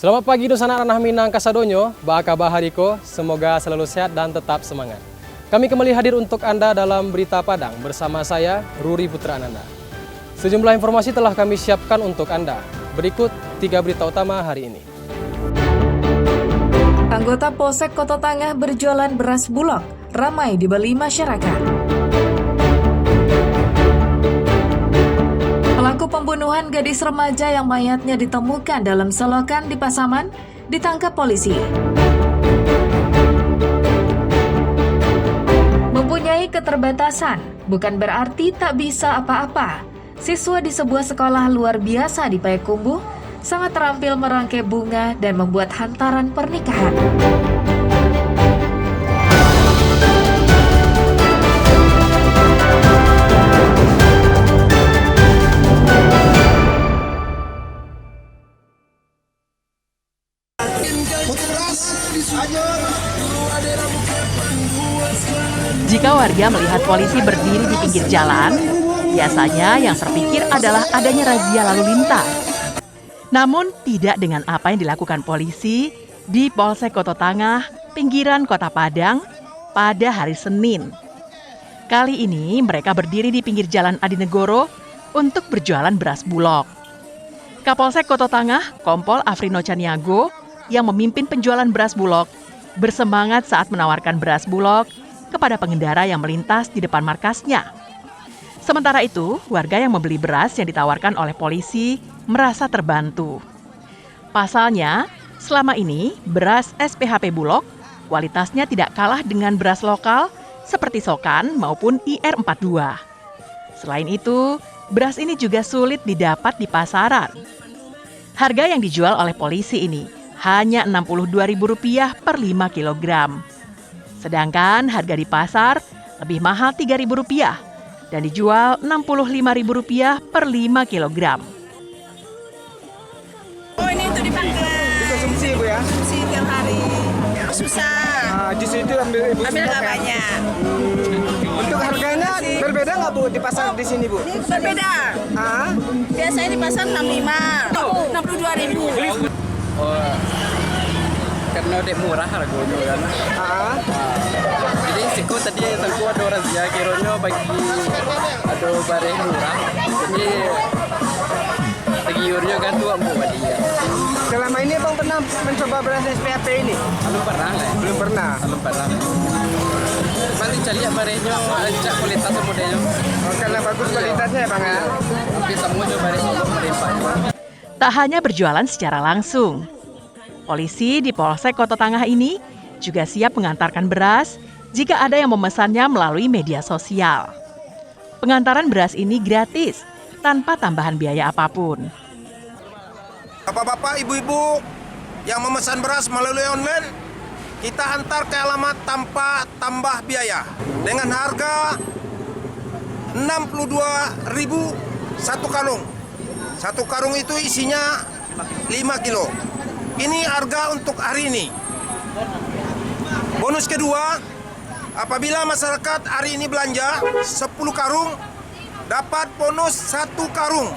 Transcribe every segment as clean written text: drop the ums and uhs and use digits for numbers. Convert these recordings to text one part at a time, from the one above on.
Selamat pagi Dusana Ranah Minang Kasadonyo, Baka Bahariko, semoga selalu sehat dan tetap semangat. Kami kembali hadir untuk Anda dalam Berita Padang bersama saya, Ruri Putra Ananda. Sejumlah informasi telah kami siapkan untuk Anda. Berikut 3 berita utama hari ini. Anggota Polsek Kota Tangah berjualan beras bulog, ramai dibeli masyarakat. Pelaku pembunuhan gadis remaja yang mayatnya ditemukan dalam selokan di Pasaman ditangkap polisi. Mempunyai keterbatasan bukan berarti tak bisa apa-apa. Siswa di sebuah sekolah luar biasa di Payakumbuh sangat terampil merangkai bunga dan membuat hantaran pernikahan. Jika warga melihat polisi berdiri di pinggir jalan, biasanya yang terpikir adalah adanya razia lalu lintas. Namun tidak dengan apa yang dilakukan polisi di Polsek Kota Tangah, pinggiran Kota Padang pada hari Senin. Kali ini mereka berdiri di pinggir jalan Adinegoro untuk berjualan beras bulog. Kapolsek Kota Tangah, Kompol Afrino Caniago, yang memimpin penjualan beras bulog, bersemangat saat menawarkan beras bulog kepada pengendara yang melintas di depan markasnya. Sementara itu, warga yang membeli beras yang ditawarkan oleh polisi merasa terbantu. Pasalnya, selama ini beras SPHP Bulog kualitasnya tidak kalah dengan beras lokal seperti Sokan maupun IR42. Selain itu, beras ini juga sulit didapat di pasaran. Harga yang dijual oleh polisi ini hanya Rp62.000 per 5 kg. Sedangkan harga di pasar lebih mahal Rp3.000 dan dijual Rp65.000 per 5 kg. Oh, ini untuk dipakai. Konsumsi Bu ya? Konsumsi tiap hari. Susah. Di situ ambil Ibu Ambil stok nggak ya? banyak. Untuk harganya berbeda nggak Bu di pasar di sini Bu? Ini berbeda. Biasanya di pasar 65, 62.000. Oh, karena udah murah harganya kan. Jadi siku tadi tangku ada razia kironya bagi ada barang murah. Jadi segiurnya kan tuh ambu dia. Selama ini Bang pernah mencoba beras SPHP ini? Belum pernah lah. Belum pernah. Belum pernah. Paling cari barangnya acak kualitas modelnya. Oh, karena bagus kualitasnya ya Bang ya? Bisa muncul barang melimpah. Tak hanya berjualan secara langsung, polisi di Polsek Kota Tangah ini juga siap mengantarkan beras jika ada yang memesannya melalui media sosial. Pengantaran beras ini gratis, tanpa tambahan biaya apapun. Bapak-bapak, ibu-ibu yang memesan beras melalui online, kita antar ke alamat tanpa tambah biaya. Dengan harga Rp62.000 satu karung. Satu karung itu isinya 5 kilo. Ini harga untuk hari ini. Bonus kedua, apabila masyarakat hari ini belanja 10 karung, dapat bonus 1 karung.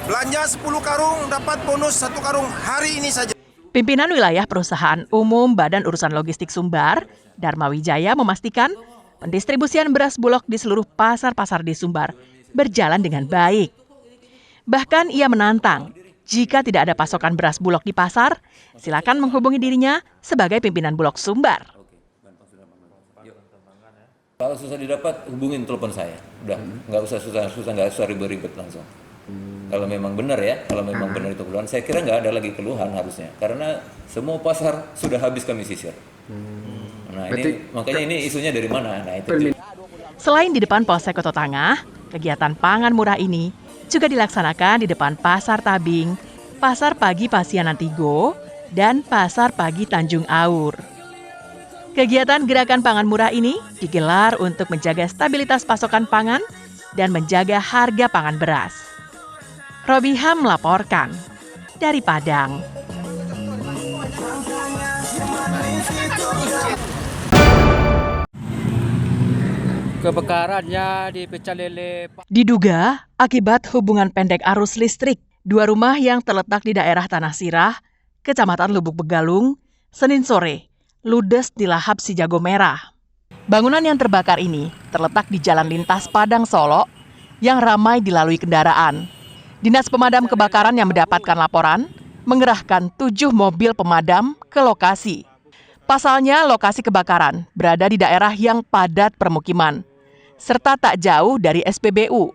Belanja 10 karung, dapat bonus 1 karung hari ini saja. Pimpinan wilayah Perusahaan Umum Badan Urusan Logistik Sumbar, Dharma Wijaya, memastikan pendistribusian beras bulog di seluruh pasar-pasar di Sumbar berjalan dengan baik. Bahkan ia menantang, jika tidak ada pasokan beras bulog di pasar, silakan menghubungi dirinya sebagai pimpinan Bulog Sumbar. Kalau susah didapat, hubungin telepon saya. Udah, nggak usah susah-susah, nggak usah ribet-ribet langsung. Kalau memang benar ya, kalau memang benar itu keluhan, saya kira nggak ada lagi keluhan harusnya. Karena semua pasar sudah habis kami sisir. Nah ini, makanya ini isunya dari mana? Nah itu. Selain di depan Polsek Kota Tangah, kegiatan pangan murah ini juga dilaksanakan di depan Pasar Tabing, Pasar Pagi Pasianan Tigo, dan Pasar Pagi Tanjung Aur. Kegiatan gerakan pangan murah ini digelar untuk menjaga stabilitas pasokan pangan dan menjaga harga pangan beras. Robiha melaporkan dari Padang. Kebakarannya di Pecel Lele. Diduga akibat hubungan pendek arus listrik, dua rumah yang terletak di daerah Tanah Sirah, Kecamatan Lubuk Begalung, Senin sore, ludes di lahap si jago merah. Bangunan yang terbakar ini terletak di Jalan Lintas Padang Solo yang ramai dilalui kendaraan. Dinas Pemadam Kebakaran yang mendapatkan laporan mengerahkan 7 mobil pemadam ke lokasi. Pasalnya, lokasi kebakaran berada di daerah yang padat permukiman, serta tak jauh dari SPBU.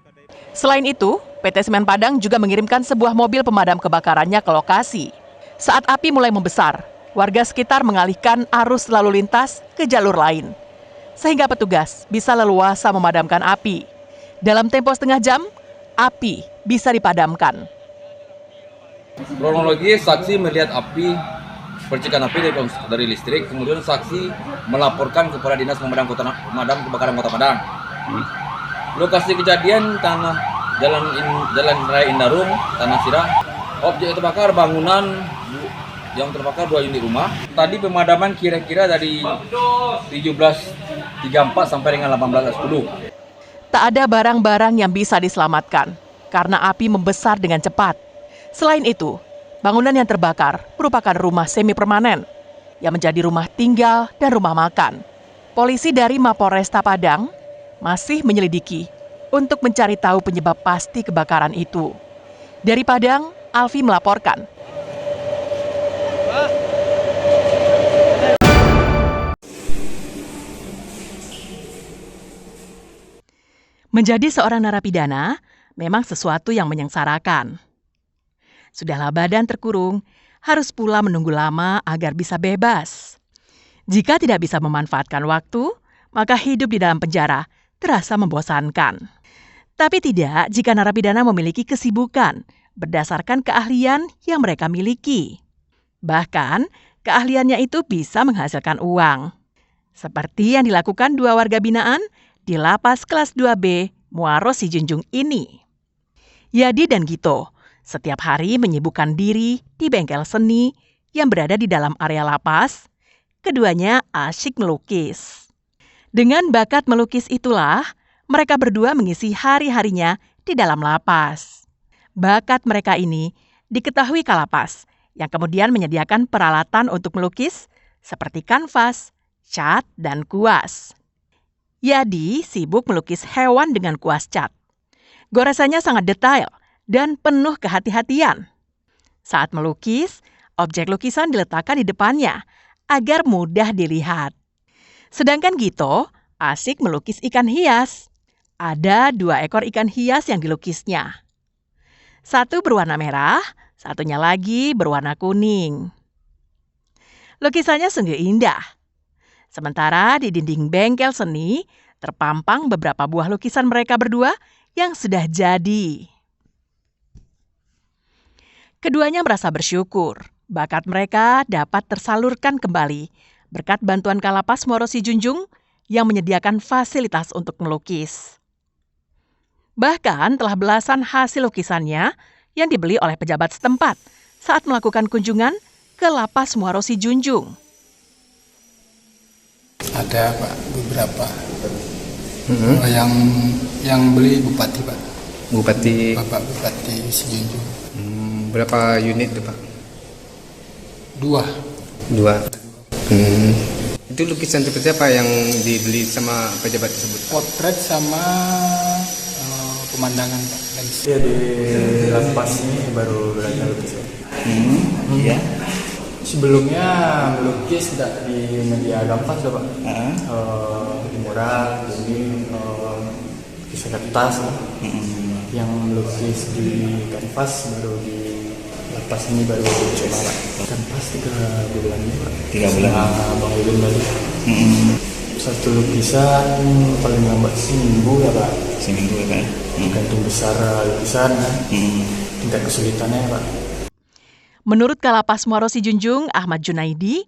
Selain itu, PT Semen Padang juga mengirimkan sebuah mobil pemadam kebakarannya ke lokasi. Saat api mulai membesar, warga sekitar mengalihkan arus lalu lintas ke jalur lain, sehingga petugas bisa leluasa memadamkan api. Dalam tempo setengah jam, api bisa dipadamkan. Kronologi, saksi melihat api, percikan api dari listrik, kemudian saksi melaporkan kepada Dinas Pemadam Kebakaran Kota Padang. Lokasi kejadian tanah Jalan Raya Indarung, Tanah Sirah. Objek terbakar bangunan yang terbakar 2 unit rumah. Tadi pemadaman kira-kira dari 17.34 sampai dengan 18.10. Tak ada barang-barang yang bisa diselamatkan karena api membesar dengan cepat. Selain itu, bangunan yang terbakar merupakan rumah semi permanen yang menjadi rumah tinggal dan rumah makan. Polisi dari Mapolresta Padang masih menyelidiki untuk mencari tahu penyebab pasti kebakaran itu. Dari Padang, Alfi melaporkan. Menjadi seorang narapidana memang sesuatu yang menyengsarakan. Sudahlah badan terkurung, harus pula menunggu lama agar bisa bebas. Jika tidak bisa memanfaatkan waktu, maka hidup di dalam penjara terasa membosankan. Tapi tidak jika narapidana memiliki kesibukan berdasarkan keahlian yang mereka miliki. Bahkan, keahliannya itu bisa menghasilkan uang. Seperti yang dilakukan 2 warga binaan di Lapas Kelas 2B Muaro Sijunjung ini. Yadi dan Gito setiap hari menyibukkan diri di bengkel seni yang berada di dalam area lapas. Keduanya asyik melukis. Dengan bakat melukis itulah, mereka berdua mengisi hari-harinya di dalam lapas. Bakat mereka ini diketahui Kalapas, yang kemudian menyediakan peralatan untuk melukis seperti kanvas, cat, dan kuas. Yadi sibuk melukis hewan dengan kuas cat. Goresannya sangat detail dan penuh kehati-hatian. Saat melukis, objek lukisan diletakkan di depannya agar mudah dilihat. Sedangkan Gito asik melukis ikan hias. Ada 2 ekor ikan hias yang dilukisnya. Satu berwarna merah, satunya lagi berwarna kuning. Lukisannya sungguh indah. Sementara di dinding bengkel seni terpampang beberapa buah lukisan mereka berdua yang sudah jadi. Keduanya merasa bersyukur bakat mereka dapat tersalurkan kembali berkat bantuan Kalapas Muaro Sijunjung yang menyediakan fasilitas untuk melukis. Bahkan telah belasan hasil lukisannya yang dibeli oleh pejabat setempat saat melakukan kunjungan ke Lapas Muaro Sijunjung. Ada Pak, beberapa. Yang beli Bupati Pak. Bupati. Bapak Bupati Sijunjung. Berapa unit itu Pak? 2. Itu lukisan seperti apa yang dibeli sama pejabat tersebut? Potret sama pemandangan Pak. Iya, di lapas ini baru belajar lukis ya. Iya. Sebelumnya melukis tidak di media kanvas ya Pak. Di mural, ini kisah kertas ya. Yang melukis di kanvas baru di lapas ini baru coba Pak. Kanvas 3 bulan ya Pak. 3 bulan. Bang Yudin tadi. Satu lukisan paling lambat seminggu ya Pak. Seminggu ya Pak. Tergantung besar lukisan kan. Tingkat kesulitannya ya Pak. Menurut Kalapas Muaro Sijunjung Ahmad Junaidi,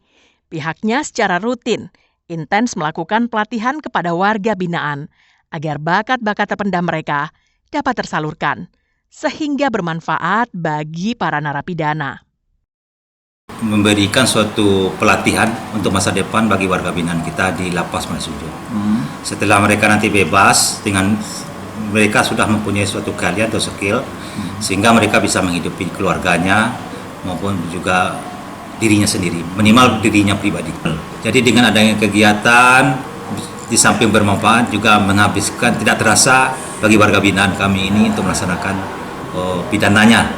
pihaknya secara rutin intens melakukan pelatihan kepada warga binaan agar bakat-bakat terpendam mereka dapat tersalurkan sehingga bermanfaat bagi para narapidana. Memberikan suatu pelatihan untuk masa depan bagi warga binaan kita di Lapas Muaro Sijunjung. Setelah mereka nanti bebas, dengan mereka sudah mempunyai suatu keahlian atau skill, sehingga mereka bisa menghidupi keluarganya maupun juga dirinya sendiri, minimal dirinya pribadi. Jadi dengan adanya kegiatan di samping bermanfaat juga menghabiskan tidak terasa bagi warga binaan kami ini untuk melaksanakan pidananya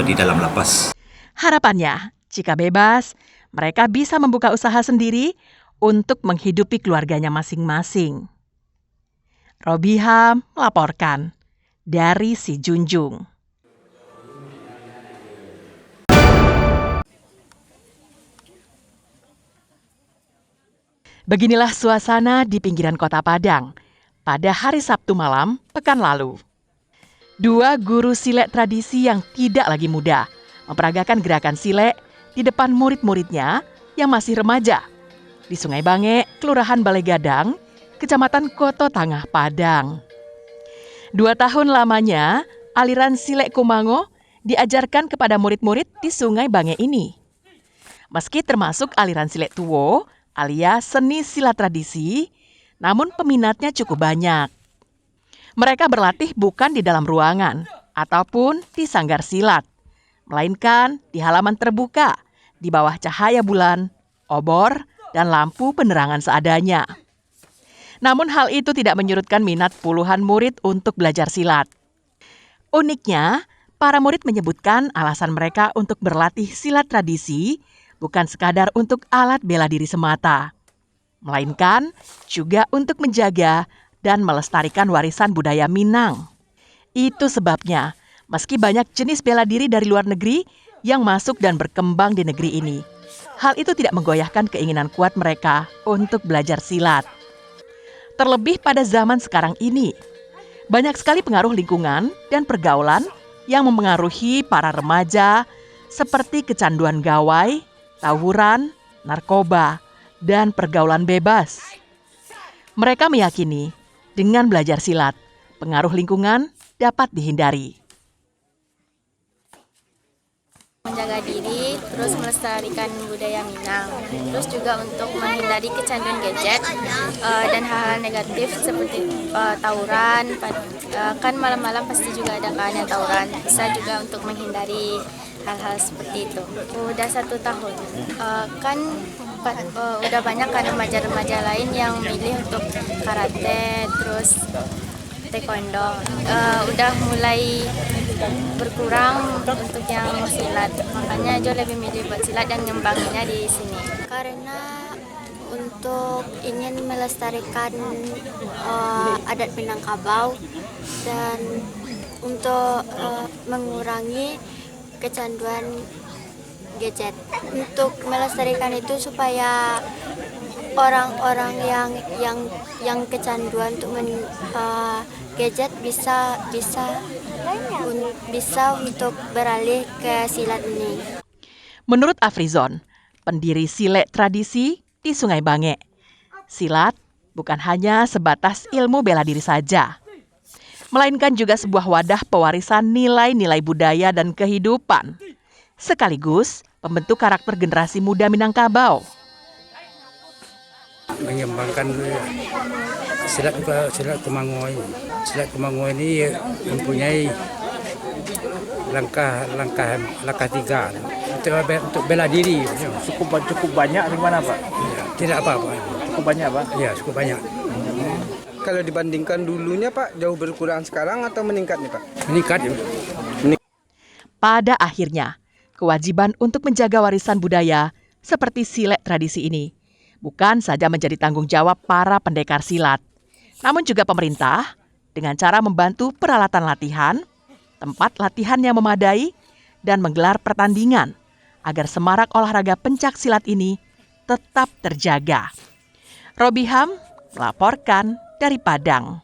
di dalam lapas. Harapannya, jika bebas, mereka bisa membuka usaha sendiri untuk menghidupi keluarganya masing-masing. Robiham melaporkan dari Si Junjung. Beginilah suasana di pinggiran kota Padang pada hari Sabtu malam pekan lalu. Dua guru silet tradisi yang tidak lagi muda memperagakan gerakan silet di depan murid-muridnya yang masih remaja di Sungai Bange, Kelurahan Balai Gadang, Kecamatan Koto Tangah, Padang. 2 tahun lamanya, aliran silet Kumango diajarkan kepada murid-murid di Sungai Bange ini. Meski termasuk aliran silet Tuwo, alias seni silat tradisi, namun peminatnya cukup banyak. Mereka berlatih bukan di dalam ruangan ataupun di sanggar silat, melainkan di halaman terbuka, di bawah cahaya bulan, obor, dan lampu penerangan seadanya. Namun hal itu tidak menyurutkan minat puluhan murid untuk belajar silat. Uniknya, para murid menyebutkan alasan mereka untuk berlatih silat tradisi bukan sekadar untuk alat bela diri semata, melainkan juga untuk menjaga dan melestarikan warisan budaya Minang. Itu sebabnya, meski banyak jenis bela diri dari luar negeri yang masuk dan berkembang di negeri ini, hal itu tidak menggoyahkan keinginan kuat mereka untuk belajar silat. Terlebih pada zaman sekarang ini, banyak sekali pengaruh lingkungan dan pergaulan yang memengaruhi para remaja seperti kecanduan gawai, tawuran, narkoba, dan pergaulan bebas. Mereka meyakini dengan belajar silat, pengaruh lingkungan dapat dihindari. Menjaga diri, terus melestarikan budaya Minang, terus juga untuk menghindari kecanduan gadget dan hal-hal negatif seperti tawuran. Kan malam-malam pasti juga ada kan yang tawuran, bisa juga untuk menghindari hal-hal seperti itu. Udah 1 tahun, kan udah banyak kan remaja-remaja lain yang milih untuk karate, terus taekwondo. Udah mulai berkurang untuk yang silat, makanya Jo lebih milih buat silat dan ngembanginnya di sini. Karena untuk ingin melestarikan adat Minangkabau dan untuk mengurangi kecanduan gadget. Untuk melestarikan itu supaya orang-orang yang kecanduan untuk gadget bisa untuk beralih ke silat ini. Menurut Afrizon, pendiri silet tradisi di Sungai Bange, silat bukan hanya sebatas ilmu bela diri saja, melainkan juga sebuah wadah pewarisan nilai-nilai budaya dan kehidupan, sekaligus membentuk karakter generasi muda Minangkabau. Mengembangkan silat Kumango ini. Silat Kumango ini mempunyai langkah 3 untuk bela diri. Cukup banyak di mana Pak? Ya, tidak apa-apa. Cukup banyak Pak? Ya, cukup banyak. Kalau dibandingkan dulunya Pak, jauh berkurang sekarang atau meningkat nih Pak? Meningkat. Pada akhirnya, kewajiban untuk menjaga warisan budaya seperti silet tradisi ini bukan saja menjadi tanggung jawab para pendekar silat, namun juga pemerintah dengan cara membantu peralatan latihan, tempat latihan yang memadai, dan menggelar pertandingan agar semarak olahraga pencak silat ini tetap terjaga. Robiham melaporkan dari Padang.